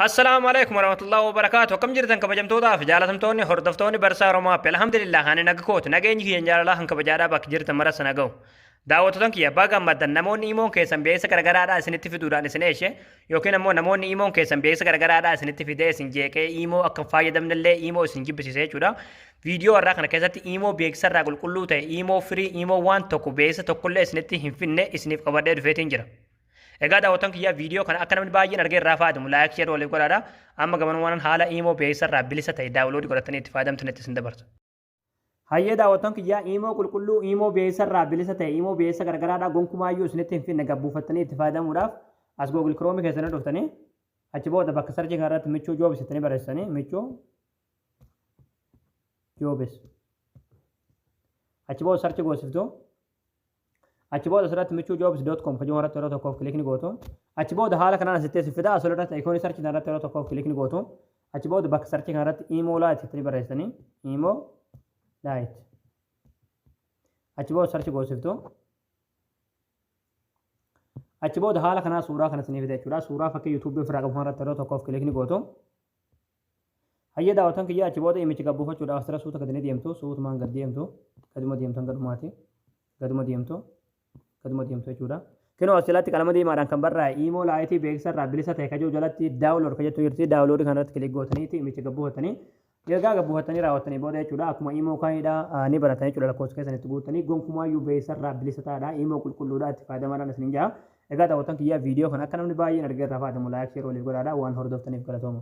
السلام عليكم ورحمة الله وبركاته. كم جرتن كبجمتودا في جالتمتوني هردفتوني برسا روما الحمد لله هاني نغكوت نغيني في انجال الله هنك بجادا بك جرت مرس نغو دعوتن كيا باغا مدن نمون ايمون كيسن بيس غرغرادا سنتي في دوران سنيشه يوكين نمون ايمون كيسن بيس غرغرادا سنتي في دي سنجيك ايمو اك فايده من الله ايمو سنجي بسيسه چودا فيديو راخنا كيسات ايمو بيكسر راغل كلو تاي ايمو فري ايمو وان توكو بيس توكل سنتي هنفنه اسنيف قبر فيتين جرا egaa daawwattoon kiyyaa viidiyoo kana akka namni baay'een argee irraa fayyadamu laayik sheer waliif godhaadha amma gaman waan haala iimoo beeksisa irraa bilisa ta'e daawuloodii godhatanii itti fayyadamtan itti sin dabarsa. Hayyee daawwattoon kiyyaa iimoo qulqulluu iimoo beeksisa irraa bilisa ta'e iimoo beeksisa gargaraadhaa gonkumaayyuu isinitti hin finne gabbuufattanii itti fayyadamuudhaaf as googil kiroomii keessanii dhuftanii achi booda bakka sarjii kanarratti michuu joobis ittanii barreessanii michuu joobis achi booda sarchi goosiftuu achi booda asirratti michuujobs.com fajoo irratti yeroo tokkoof kilikni gootu achi booda haala kanaan asitti fida asol irratti ikoonii sarchi kanarratti yeroo tokkoof kilikni gootu achi booda bakka sarchi kanarratti iimoo laayit ittanii barreessanii iimoo laayit achi booda sarchi goosiftu achi booda haala kanaa suuraa kana isinii fida jechuudha suuraa fakkii yuutuubii ofirraa qabu kanarratti yeroo tokkoof kilikni gootu hayyee daawwattoon kiyyaa achi booda imichi gabbuufachuudhaaf asirra suuta gadi ni deemtu suutumaan gad deemtu gaduma deemtan gadhumaati gaduma deemtu kaduma deemtu jechuudha. Kinoo asirratti qalama diimaadhaan kan barraa'e iimoo laayitii beeksisa irraa bilisa ta'e kajoo jalatti daawulood kajattu jirti daawuloodii kanarratti kilik gootaniiti imicha gabbuufatanii ergaa gabbuufatanii raawwattanii booda jechuudha akkuma iimoo kaanidhaa ni baratanii jechuudha lakkoofsa keessanitti guutanii gonkumaayyuu beeksisa irraa bilisa ta'aadha iimoo qulqulluudhaa itti fayyadamaadhaan isin jaa egaa daawwattan kiyyaa viidiyoo kan akka namni baay'een argee irraa fayyadamu laayik sheer waliif godhaadha waan hordoftaniif galatooma.